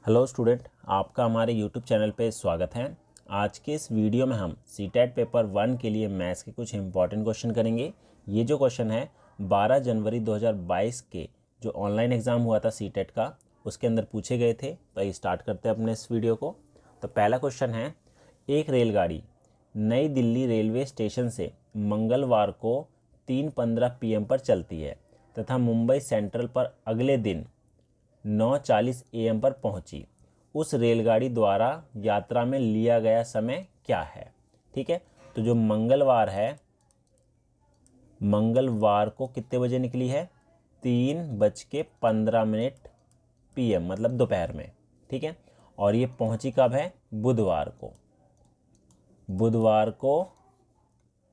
Hello student, आपका हमारे YouTube channel पे स्वागत है। आज के इस वीडियो में हम सीटेट पेपर 1 के लिए मैथ्स के कुछ इंपॉर्टेंट क्वेश्चन करेंगे। ये जो क्वेश्चन है 12 जनवरी 2022 के जो ऑनलाइन एग्ज़ाम हुआ था सीटेट का, उसके अंदर पूछे गए थे। तो ये स्टार्ट करते हैं अपने इस वीडियो को। तो पहला क्वेश्चन है, एक रेलगाड़ी नई दिल्ली रेलवे स्टेशन से मंगलवार को 3:15 PM पर चलती है तथा मुंबई सेंट्रल पर अगले दिन 9:40 AM पर पहुंची। उस रेलगाड़ी द्वारा यात्रा में लिया गया समय क्या है? ठीक है, तो जो मंगलवार है, मंगलवार को कितने बजे निकली है? 3:15 PM, मतलब दोपहर में। ठीक है, और ये पहुंची कब है? बुधवार को। बुधवार को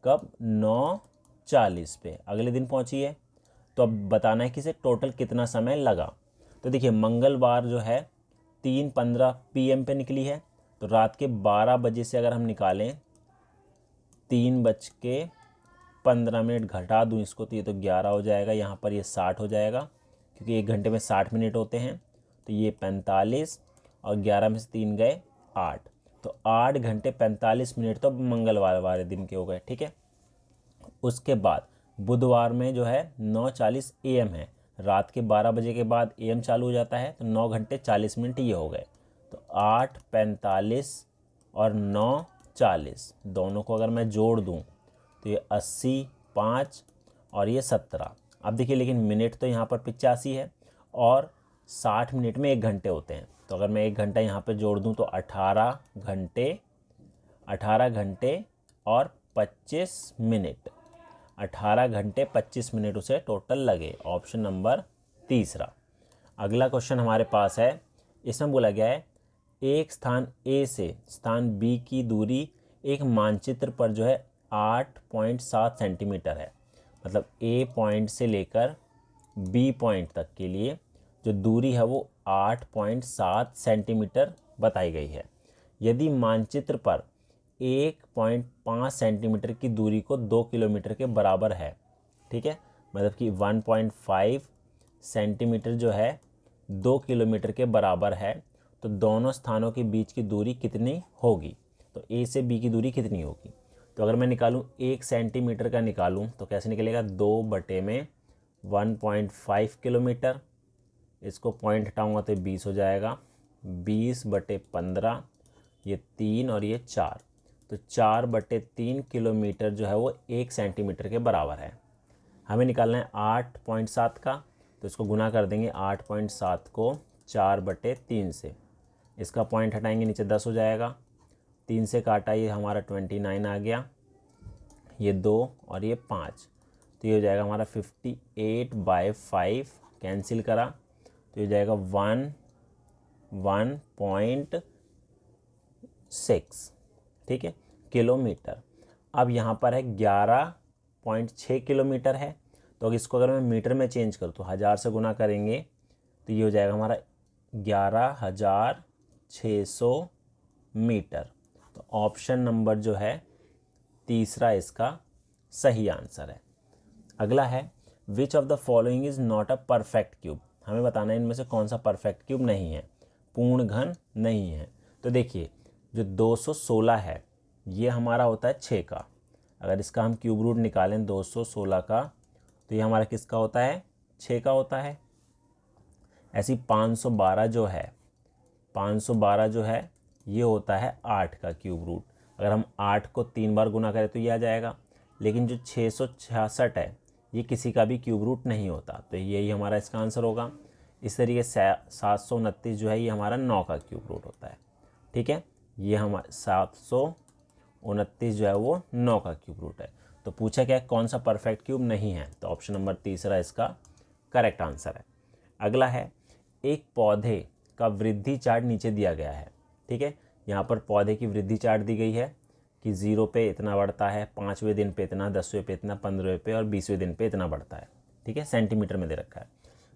कब? 9:40 पे, अगले दिन पहुंची है। तो अब बताना है कि इसे टोटल कितना समय लगा। तो देखिए, मंगलवार जो है 3:15 PM पे निकली है, तो रात के 12 बजे से अगर हम निकालें 3:15 घटा दूँ इसको, तो ये तो 11 हो जाएगा। यहाँ पर ये 60 हो जाएगा, क्योंकि 1 घंटे में 60 मिनट होते हैं। तो ये 45 और 11 में से 3 गए 8, तो 8 घंटे 45 मिनट तो मंगलवार वाले दिन के हो गए। ठीक है, उसके बाद बुधवार में जो है 9:40 AM है, रात के 12 बजे के बाद AM चालू हो जाता है, तो 9 घंटे 40 मिनट ये हो गए। तो 8:45 और 9:40 दोनों को अगर मैं जोड़ दूं तो ये 80, 5 और ये 17। अब देखिए, लेकिन मिनट तो यहाँ पर 85 है और 60 मिनट में 1 घंटे होते हैं। तो अगर मैं 1 घंटा यहाँ पर जोड़ दूँ तो 18 घंटे और 25 मिनट, 18 घंटे 25 मिनट उसे टोटल लगे। ऑप्शन नंबर तीसरा। अगला क्वेश्चन हमारे पास है, इसमें बोला गया है एक स्थान ए से स्थान बी की दूरी एक मानचित्र पर जो है 8.7 सेंटीमीटर है। मतलब ए पॉइंट से लेकर बी पॉइंट तक के लिए जो दूरी है वो 8.7 सेंटीमीटर बताई गई है। यदि मानचित्र पर 1.5 सेंटीमीटर की दूरी को 2 किलोमीटर के बराबर है, ठीक है, मतलब कि 1.5 सेंटीमीटर जो है 2 किलोमीटर के बराबर है, तो दोनों स्थानों के बीच की दूरी कितनी होगी? तो ए से बी की दूरी कितनी होगी? तो अगर मैं निकालूं 1 सेंटीमीटर का निकालूं तो कैसे निकलेगा? 2/1.5 किलोमीटर, इसको पॉइंट हटाऊंगा तो 20 हो जाएगा। 20/15, ये 3 और ये 4, तो 4/3 किलोमीटर जो है वो 1 सेंटीमीटर के बराबर है। हमें निकालना है 8.7 का, तो इसको गुना कर देंगे 8.7 को 4/3 से। इसका पॉइंट हटाएंगे, नीचे 10 हो जाएगा। 3 से काटा, ये हमारा 29 आ गया। ये 2 और ये 5, तो ये हो जाएगा हमारा 58/5। कैंसिल करा तो ये हो जाएगा 1.6, ठीक है, किलोमीटर। अब यहाँ पर है 11.6 किलोमीटर है, तो इसको अगर मैं मीटर में चेंज करूँ तो 1000 से गुना करेंगे तो ये हो जाएगा हमारा 11,600 मीटर। तो ऑप्शन नंबर जो है तीसरा इसका सही आंसर है। अगला है, which of the following is not a perfect cube. हमें बताना है इनमें से कौन सा परफेक्ट क्यूब नहीं है, पूर्ण घन नहीं है। तो देखिए, जो 216 है ये हमारा होता है 6 का। अगर इसका हम क्यूब रूट निकालें 216 का, तो ये हमारा किसका होता है? 6 का होता है। ऐसी 512 जो है, 512 जो है ये होता है 8 का क्यूब रूट। अगर हम 8 को 3 बार गुना करें तो ये आ जाएगा। लेकिन जो 666 है ये किसी का भी क्यूब रूट नहीं होता, तो यही हमारा इसका आंसर होगा। इस तरीके से 729 जो है ये हमारा 9 का क्यूब रूट होता है। ठीक है, ये हमारा 729 जो है वो 9 का क्यूब रूट है। तो पूछा क्या है, कौन सा परफेक्ट क्यूब नहीं है? तो ऑप्शन नंबर तीसरा इसका करेक्ट आंसर है। अगला है, एक पौधे का वृद्धि चार्ट नीचे दिया गया है। ठीक है, यहाँ पर पौधे की वृद्धि चार्ट दी गई है कि 0 पे इतना बढ़ता है, 5वें दिन पे इतना, 10वें पे इतना, 15वें पे और 20वें दिन पे इतना बढ़ता है। ठीक है, सेंटीमीटर में दे रखा है।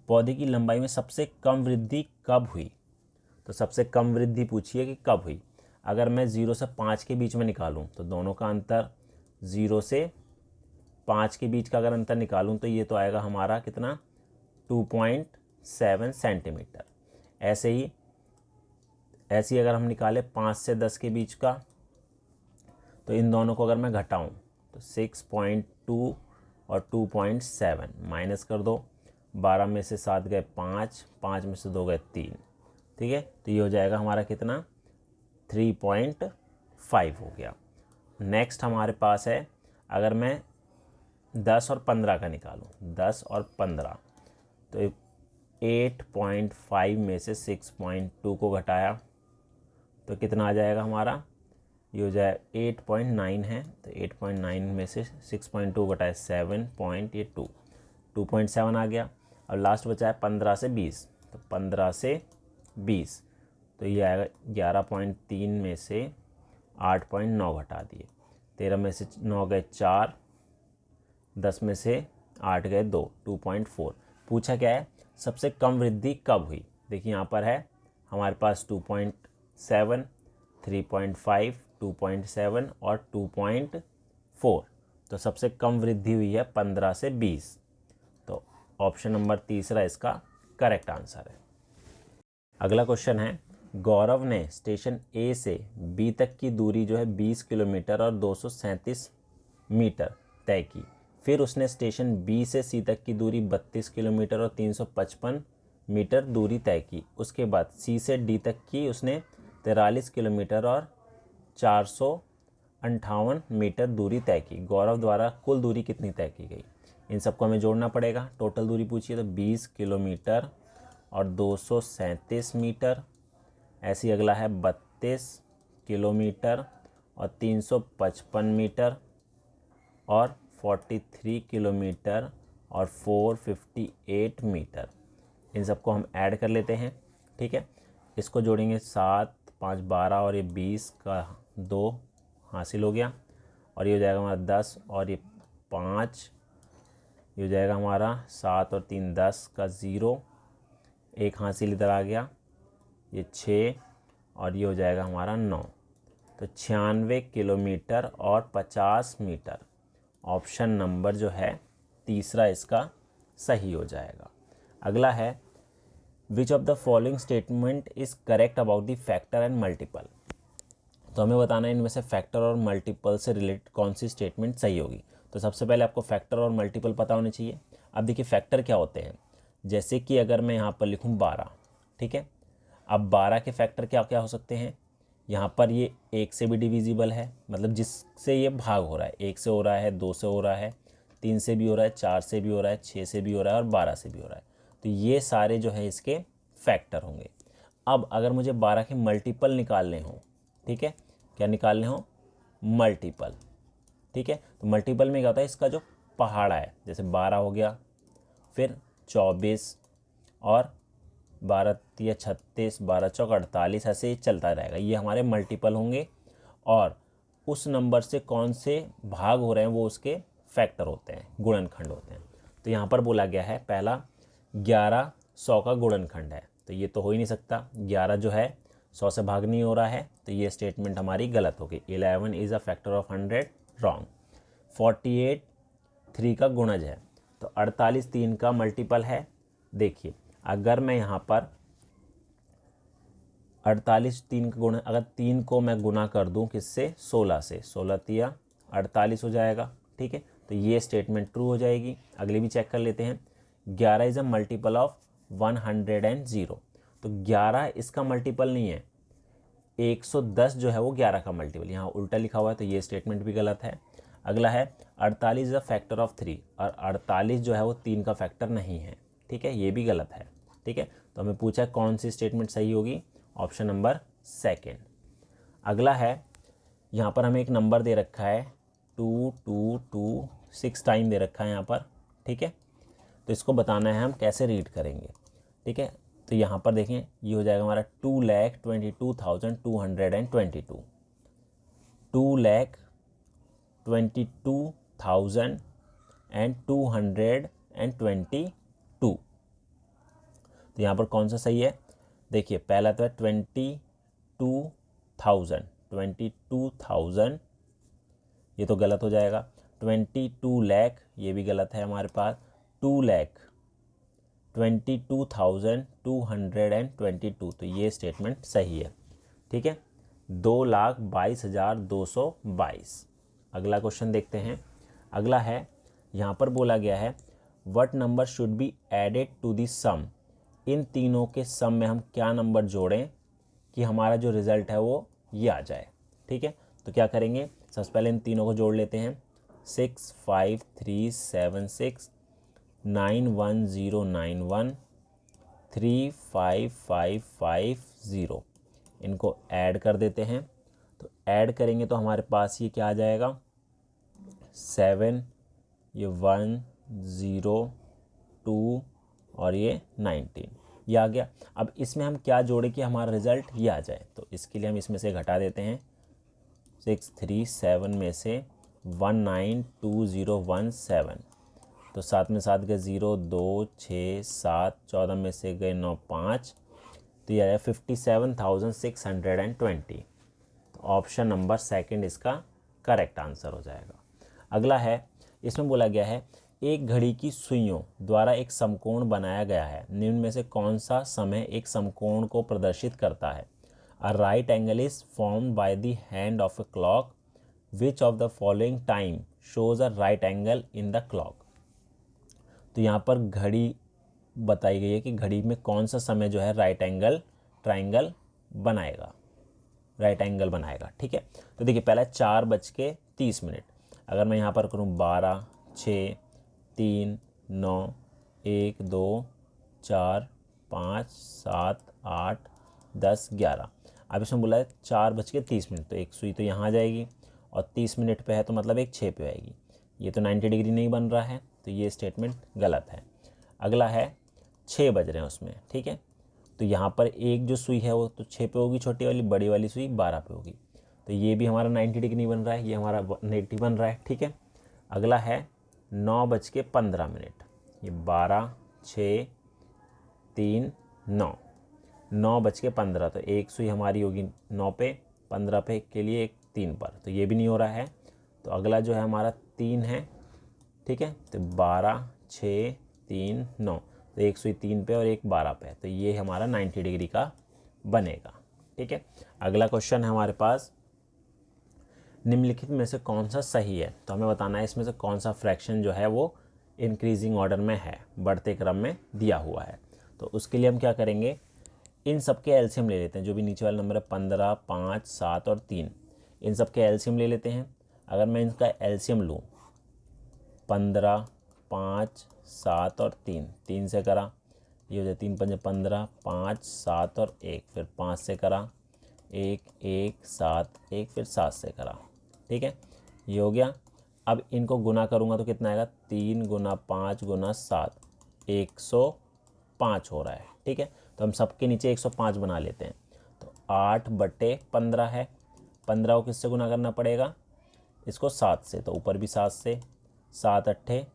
पौधे की लंबाई में सबसे कम वृद्धि कब हुई? तो सबसे कम वृद्धि पूछिए कि कब हुई। अगर मैं 0 से 5 के बीच में निकालूं तो दोनों का अंतर, 0 से 5 के बीच का अगर अंतर निकालूं तो ये तो आएगा हमारा कितना? 2.7 सेंटीमीटर। ऐसे ही ऐसे ही अगर हम निकालें 5 से 10 के बीच का, तो इन दोनों को अगर मैं घटाऊँ तो 6.2 और 2.7 माइनस कर दो। 12 में से 7 गए 5, 5 में से 2 गए 3, ठीक है। तो ये हो जाएगा हमारा कितना, 3.5 हो गया। नेक्स्ट हमारे पास है, अगर मैं 10 और 15 का निकालूं, 10 और 15, तो 8.5 में से 6.2 को घटाया तो कितना आ जाएगा हमारा, ये हो जाए 8.9 है। तो 8.9 में से 6.2 घटाए 2.7 आ गया। और लास्ट बचा है 15 से 20, तो 15 से 20 तो ये आएगा 11.3 में से 8.9 घटा दिए। 13 में से 9 गए 4, 10 में से 8 गए 2, 2.4। पूछा क्या है, सबसे कम वृद्धि कब हुई। देखिए यहाँ पर है हमारे पास 2.7, 3.5, 2.7 और 2.4। तो सबसे कम वृद्धि हुई है 15 से 20। तो ऑप्शन नंबर तीसरा इसका करेक्ट आंसर है। अगला क्वेश्चन है, गौरव ने स्टेशन ए से बी तक की दूरी जो है 20 किलोमीटर और 237 मीटर तय की। फिर उसने स्टेशन बी से सी तक की दूरी 32 किलोमीटर और 355 मीटर दूरी तय की। उसके बाद सी से डी तक की उसने 43 किलोमीटर और 458 मीटर दूरी तय की। गौरव द्वारा कुल दूरी कितनी तय की गई। इन सबको हमें जोड़ना पड़ेगा। टोटल दूरी पूछिए तो 20 किलोमीटर और 237 मीटर। ऐसे ही अगला है 32 किलोमीटर और 355 मीटर और 43 किलोमीटर और 458 मीटर। इन सबको हम ऐड कर लेते हैं, ठीक है। इसको जोड़ेंगे 7, 5, 12 और ये 20 का 2 हासिल हो गया। और ये हो जाएगा हमारा 10 और ये 5, ये हो जाएगा हमारा 7 और 3 10 का 0, एक हासिल इधर आ गया, ये 6 और ये हो जाएगा हमारा 9। तो 96 किलोमीटर और 50 मीटर। ऑप्शन नंबर जो है तीसरा इसका सही हो जाएगा। अगला है, which of the following statement is correct about the factor and multiple. तो हमें बताना है इनमें से फैक्टर और मल्टीपल से रिलेटेड कौन सी स्टेटमेंट सही होगी। तो सबसे पहले आपको फैक्टर और मल्टीपल पता होने चाहिए। अब देखिए फैक्टर क्या होते हैं, जैसे कि अगर मैं यहाँ पर लिखूँ 12, ठीक है। अब 12 के फैक्टर क्या क्या हो सकते हैं, यहाँ पर ये 1 से भी डिविजिबल है, मतलब जिससे ये भाग हो रहा है, 1 से हो रहा है, 2 से हो रहा है, 3 से भी हो रहा है, 4 से भी हो रहा है, 6 से भी हो रहा है और 12 से भी हो रहा है। तो ये सारे जो है इसके फैक्टर होंगे। अब अगर मुझे 12 के मल्टीपल निकालने हों, ठीक है, क्या निकालने हों, मल्टीपल, ठीक है। तो मल्टीपल में क्या होता है, इसका जो पहाड़ा है, जैसे 12 हो गया, फिर 24 और 12 या 36, 12 चौक 48, ऐसे ही चलता रहेगा। ये हमारे मल्टीपल होंगे और उस नंबर से कौन से भाग हो रहे हैं वो उसके फैक्टर होते हैं, गुणनखंड होते हैं। तो यहाँ पर बोला गया है पहला 11 100 का गुणनखंड है, तो ये तो हो ही नहीं सकता। 11 जो है 100 से भाग नहीं हो रहा है, तो ये स्टेटमेंट हमारी गलत होगी। 11 is a factor of 100, wrong. 48 3 का गुणज है, तो 48 3 का मल्टीपल है। देखिए अगर मैं यहाँ पर 48 3 का गुणा, अगर 3 को मैं गुना कर दूँ किससे, 16 से, 16 तिया 48 हो जाएगा, ठीक है। तो ये स्टेटमेंट ट्रू हो जाएगी। अगले भी चेक कर लेते हैं। 11 इज़ अ मल्टीपल ऑफ 100। तो 11 इसका मल्टीपल नहीं है, 110 जो है वो 11 का मल्टीपल, यहाँ उल्टा लिखा हुआ है, तो ये स्टेटमेंट भी गलत है। अगला है 48 इज़ अ फैक्टर ऑफ 3, और 48 जो है वो 3 का फैक्टर नहीं है, ठीक है, ये भी गलत है, ठीक है। तो हमें पूछा कौन सी स्टेटमेंट सही होगी, ऑप्शन नंबर सेकेंड। अगला है, यहाँ पर हमें एक नंबर दे रखा है 2 2 2 6 टाइम दे रखा है यहाँ पर, ठीक है। तो इसको बताना है हम कैसे रीड करेंगे, ठीक है। तो यहाँ पर देखें ये हो जाएगा हमारा 2,22,222, 2,22,222। तो यहाँ पर कौन सा सही है, देखिए पहला तो है 22,000, ये तो गलत हो जाएगा। 22 लाख ये भी गलत है हमारे पास। 2,22,222, तो ये स्टेटमेंट सही है। ठीक है, 2,22,222। अगला क्वेश्चन देखते हैं। अगला है, यहाँ पर बोला गया है what number should be added to the sum. इन तीनों के सम में हम क्या नंबर जोड़ें कि हमारा जो रिज़ल्ट है वो ये आ जाए। ठीक है, तो क्या करेंगे, सबसे पहले इन तीनों को जोड़ लेते हैं। 65376, 91091, 35550, इनको ऐड कर देते हैं। तो ऐड करेंगे तो हमारे पास ये क्या आ जाएगा, 7, ये 1 0 2 और ये 19, ये आ गया। अब इसमें हम क्या जोड़े कि हमारा रिज़ल्ट ये आ जाए, तो इसके लिए हम इसमें से घटा देते हैं। 637 में से 192017, तो 7 में 7 गए 0, 2 6 7, 14 में से गए 9 5, तो ये आया 57,620। तो ऑप्शन नंबर सेकंड इसका करेक्ट आंसर हो जाएगा। अगला है, इसमें बोला गया है एक घड़ी की सुइयों द्वारा एक समकोण बनाया गया है, निम्न में से कौन सा समय एक समकोण को प्रदर्शित करता है। A right angle is formed by the hand of a clock, which of the following time shows a right angle in the clock. तो यहाँ पर घड़ी बताई गई है कि घड़ी में कौन सा समय जो है राइट एंगल ट्राइंगल बनाएगा, राइट एंगल बनाएगा। ठीक है, तो देखिए पहला 4:30। अगर मैं यहाँ पर करूँ 12 6 3 9 1 2 4 5 7 8 10 11। अब इसमें बोला है 4:30, तो एक सुई तो यहाँ आ जाएगी और 30 मिनट पे है तो मतलब एक 6 पे आएगी। ये तो 90 डिग्री नहीं बन रहा है, तो ये स्टेटमेंट गलत है। अगला है 6 बज रहे हैं उसमें। ठीक है, तो यहाँ पर एक जो सुई है वो तो 6 पे होगी छोटी वाली, बड़ी वाली सुई 12 पे होगी, तो ये भी हमारा 90 डिग्री नहीं बन रहा है, ये हमारा नेगेटिव बन रहा है। ठीक है, अगला है 9:15, ये 12 6 3 9, 9:15, तो एक सुई हमारी होगी 9 पे, 15 पे के लिए एक 3 पर, तो ये भी नहीं हो रहा है। तो अगला जो है हमारा 3 है। ठीक है, तो 12 6 3 9, तो एक सुई 3 पे और एक 12 पे, तो ये हमारा 90 डिग्री का बनेगा। ठीक है, अगला क्वेश्चन है हमारे पास, निम्नलिखित में से कौन सा सही है। तो हमें बताना है इसमें से कौन सा फ्रैक्शन जो है वो इंक्रीजिंग ऑर्डर में है, बढ़ते क्रम में दिया हुआ है। तो उसके लिए हम क्या करेंगे, इन सब के एलसीएम ले लेते हैं। जो भी नीचे वाला नंबर है 15 5 7 और 3, इन सब के एलसीएम ले लेते हैं। अगर मैं इनका एलसीएम लूँ, 15 5 7 और 3, 3 से करा, ये हो जाए 3 5 15, 5 7 और 1, फिर 5 से करा, 1 1 7 1, फिर 7 से करा। ठीक है, ये हो गया। अब इनको गुना करूँगा तो कितना आएगा, 3 × 5 × 7, 105 हो रहा है। ठीक है, तो हम सबके नीचे 105 बना लेते हैं। तो 8/15 है, 15 को किससे गुना करना पड़ेगा, इसको 7 से, तो ऊपर भी 7 से, 7 8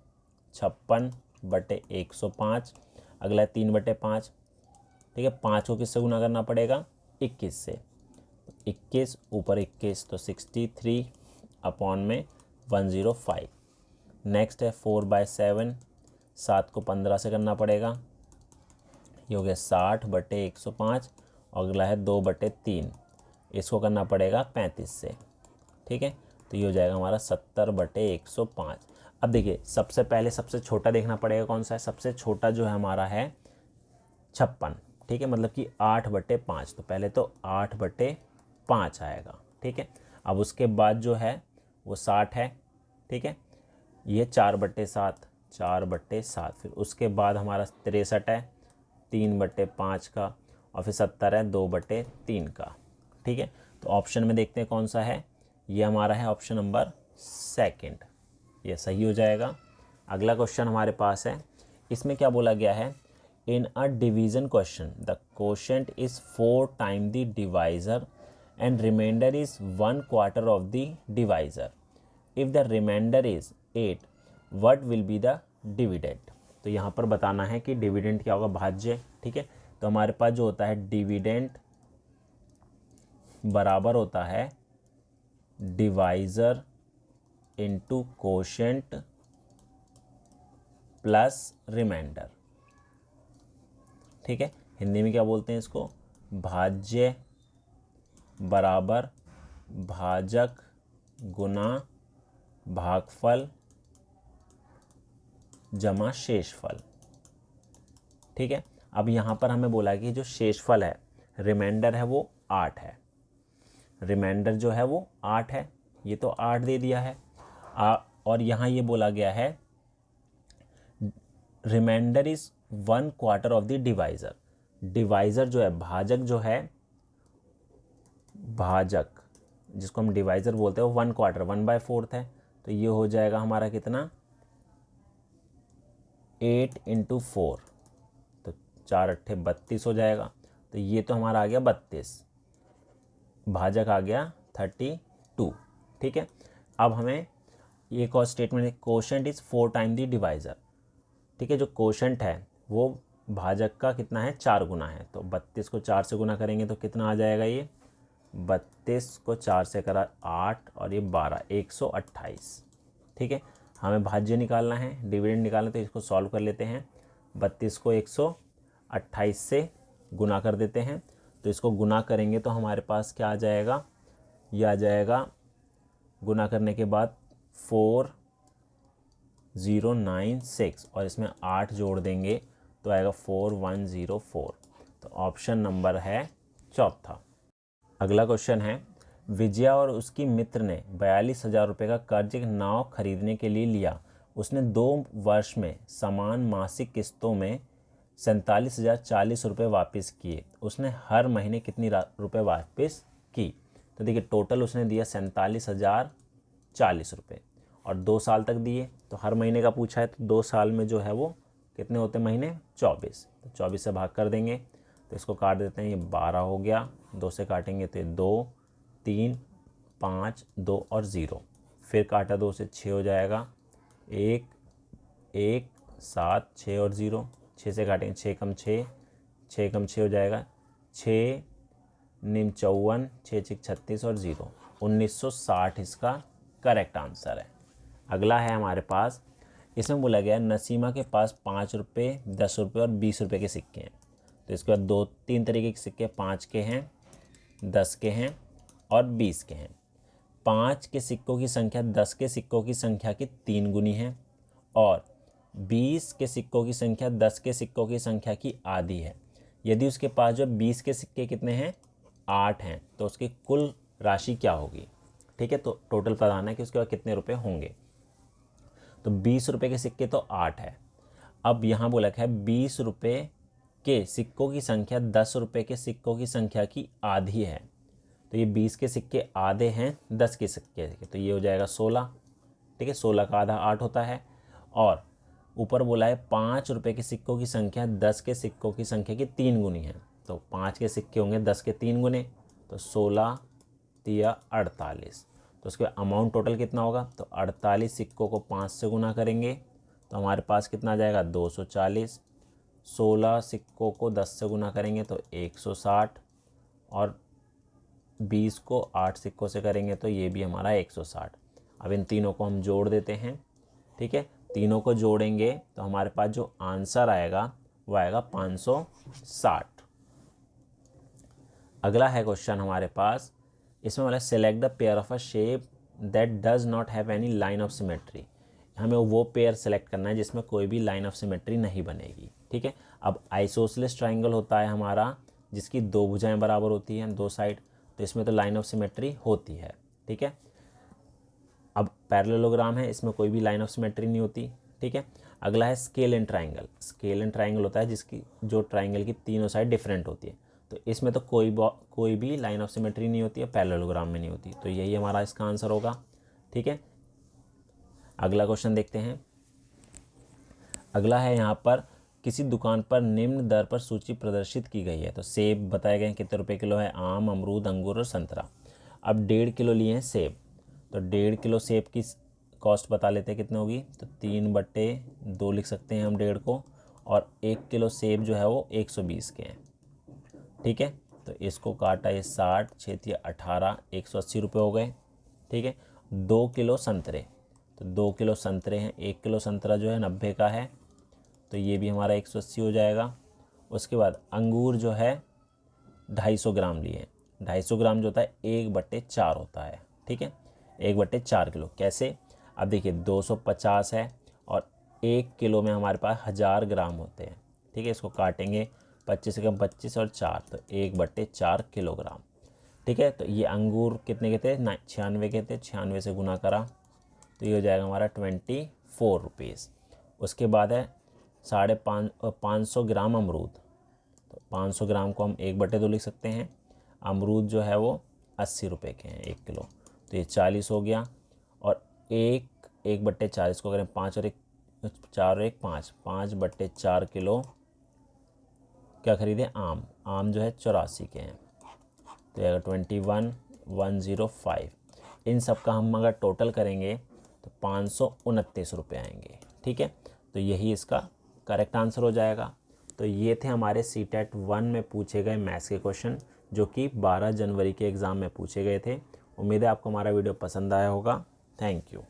56/105। अगला है 3/5। ठीक है, 5 को किससे गुना करना पड़ेगा, 21 से, 21 ऊपर 21, तो 63/105। नेक्स्ट है 4/7, 7 को 15 से करना पड़ेगा, ये हो गया 60/105। और अगला है 2/3, इसको करना पड़ेगा 35 से। ठीक है, तो ये हो जाएगा हमारा 70/105। अब देखिए सबसे पहले सबसे छोटा देखना पड़ेगा कौन सा है, सबसे छोटा जो है हमारा है 56। ठीक है, मतलब कि 8/5, तो पहले तो 8/5 आएगा। ठीक है, अब उसके बाद जो है वो 60 है। ठीक है, ये 4/7, 4/7, फिर उसके बाद हमारा 63 है 3/5 का, और फिर 70 है 2/3 का। ठीक है, तो ऑप्शन में देखते हैं कौन सा है, ये हमारा है ऑप्शन नंबर सेकंड, ये सही हो जाएगा। अगला क्वेश्चन हमारे पास है, इसमें क्या बोला गया है, in a division question the quotient is 4 time the divisor and remainder is 1/4 of the divisor. If the remainder is 8, what will be the dividend. तो यहाँ पर बताना है कि डिविडेंड क्या होगा, भाज्य। ठीक है, तो हमारे पास जो होता है डिविडेंड बराबर होता है divisor into quotient plus remainder. ठीक है, हिंदी में क्या बोलते हैं इसको, भाज्य बराबर भाजक गुना भागफल जमा शेषफल। ठीक है, अब यहाँ पर हमें बोला कि जो शेषफल है, रिमाइंडर है, वो 8 है। रिमाइंडर जो है वो 8 है, ये तो 8 दे दिया है। और यहाँ ये बोला गया है remainder is 1/4 of the divisor. Divisor जो है, भाजक जो है, भाजक जिसको हम डिवाइजर बोलते हैं, वो 1/4 1/4 है। तो ये हो जाएगा हमारा कितना, 8 × 4, तो 4 अट्ठे 32 हो जाएगा। तो ये तो हमारा आ गया 32, भाजक आ गया 32। ठीक है, अब हमें एक और स्टेटमेंट है, quotient is 4 time the divisor. ठीक है, जो कोशेंट है वो भाजक का कितना है, 4 गुना है। तो 32 को 4 से गुना करेंगे तो कितना आ जाएगा, ये 32 को 4 से करा 8 और ये 12, 128। ठीक है, हमें भाज्य निकालना है, डिविडेंड निकालना है, तो इसको सॉल्व कर लेते हैं। 32 को 128 से गुना कर देते हैं, तो इसको गुना करेंगे तो हमारे पास क्या आ जाएगा, ये आ जाएगा गुना करने के बाद 4096 और इसमें 8 जोड़ देंगे तो आएगा 4104। तो ऑप्शन नंबर है चौथा। अगला क्वेश्चन है, विजया और उसकी मित्र ने 42,000 रुपये का कर्ज एक नाव खरीदने के लिए लिया। उसने 2 वर्ष में समान मासिक किस्तों में 47,040 रुपये वापस किए। उसने हर महीने कितनी रुपये वापस की? तो देखिए, टोटल उसने दिया 47,040 रुपये और 2 साल तक दिए। तो हर महीने का पूछा है, तो 2 साल में जो है वो कितने होते महीने, 24। तो 24 से भाग कर देंगे, तो इसको काट देते हैं, ये 12 हो गया। 2 से काटेंगे तो ये 2, 3, 5, 2 और 0, फिर काटा 2 से 6 हो जाएगा, 1, 1, 7, 6 और 0, 6 से काटेंगे 6 कम 6, 6 कम 6 हो जाएगा 6, निम 54, 6 6 36 और 0, 1960 इसका करेक्ट आंसर है। अगला है हमारे पास, इसमें बोला गया नसीमा के पास 5 रुपये, 10 रुपये और 20 रुपये के सिक्के हैं। तो इसके बाद 2-3 तरीके के सिक्के, 5 के हैं, 10 के हैं और 20 के हैं। 5 के सिक्कों की संख्या 10 के सिक्कों की संख्या की 3 गुनी है और 20 के सिक्कों की संख्या 10 के सिक्कों की संख्या की आधी है। यदि उसके पास जो 20 के सिक्के कितने हैं, 8 हैं, तो उसकी कुल राशि क्या होगी? ठीक है, तो टोटल बताना है कि उसके बाद कितने रुपए होंगे। तो 20 रुपये के सिक्के तो 8 है। अब यहाँ बोला है 20 रुपये के सिक्कों की संख्या 10 रुपये के सिक्कों की संख्या की आधी है। तो ये 20 के सिक्के आधे हैं 10 के सिक्के के, तो ये हो जाएगा 16। ठीक है, 16 का आधा 8 होता है। और ऊपर बोला है 5 रुपये के सिक्कों की संख्या 10 के सिक्कों की संख्या की 3 गुनी है। तो 5 के सिक्के होंगे 10 के 3 गुने, तो 16 तिया 48। तो उसके अमाउंट टोटल कितना होगा? तो 48 सिक्कों को 5 से गुना करेंगे तो हमारे पास कितना आ जाएगा, 240। 16 सिक्कों को 10 से गुना करेंगे तो 160 और 20 को 8 सिक्कों से करेंगे तो ये भी हमारा 160। अब इन तीनों को हम जोड़ देते हैं। ठीक है, तीनों को जोड़ेंगे तो हमारे पास जो आंसर आएगा वो आएगा 560। अगला है क्वेश्चन हमारे पास, इसमें वाला select the pair of a shape that does not have any line of symmetry. हमें वो पेयर सेलेक्ट करना है जिसमें कोई भी लाइन ऑफ सिमेट्री नहीं बनेगी। ठीक है, अब आइसोसेलेस ट्राइंगल होता है हमारा जिसकी 2 भुजाएं बराबर होती हैं, 2 साइड, तो इसमें तो लाइन ऑफ सिमेट्री होती है। ठीक है, अब पैरेललोग्राम है, इसमें कोई भी लाइन ऑफ सिमेट्री नहीं होती। ठीक है, अगला है scale and triangle. Scale and triangle होता है जिसकी जो ट्राइंगल की तीनों साइड डिफरेंट होती है, तो इसमें तो कोई भी लाइन ऑफ सिमेट्री नहीं होती है, पैरेललोग्राम में नहीं होती। तो यही हमारा इसका आंसर होगा। ठीक है, अगला क्वेश्चन देखते हैं। अगला है यहाँ पर, किसी दुकान पर निम्न दर पर सूची प्रदर्शित की गई है। तो सेब बताए गए हैं कितने रुपए किलो है, आम, अमरूद, अंगूर और संतरा। अब 1.5 किलो लिए हैं सेब, तो 1.5 किलो सेब की कॉस्ट बता लेते हैं कितनी होगी। तो 3/2 लिख सकते हैं हम 1.5 को, और 1 किलो सेब जो है वो 120 के हैं। ठीक है, तो इसको काटा, ये 60, 6 18, 180 रुपये हो गए। ठीक है, 2 किलो संतरे, तो 2 किलो संतरे हैं, 1 किलो संतरा जो है 90 का है, तो ये भी हमारा 180 हो जाएगा। उसके बाद अंगूर जो है 250 ग्राम लिए, 250 ग्राम जो होता है 1/4 होता है, ठीक है, 1/4 किलो। कैसे? अब देखिए 250 है और 1 किलो में हमारे पास 1000 ग्राम होते हैं, ठीक है। इसको काटेंगे 25 से कम 25 और 4 तो 1/4 किलोग्राम, ठीक है। तो ये अंगूर कितने के थे? 96 के थे, 96 से गुना करा तो ये हो जाएगा हमारा 24 रुपीज़। उसके बाद है 550 ग्राम अमरूद, तो 500 ग्राम को हम 1/2 लिख सकते हैं। अमरूद जो है वो 80 रुपये के हैं 1 किलो, तो ये 40 हो गया। और 1/4 इसको करें 5 और 1 4 और 1 5, 5/4 किलो क्या खरीदे? आम जो है 84 के हैं, तो ये 21,105। इन सब का हम अगर टोटल करेंगे तो 529 रुपये आएंगे, ठीक है। तो यही इसका करेक्ट आंसर हो जाएगा। तो ये थे हमारे CTET 1 में पूछे गए मैथ्स के क्वेश्चन, जो कि 12 जनवरी के एग्ज़ाम में पूछे गए थे। उम्मीद है आपको हमारा वीडियो पसंद आया होगा। Thank you.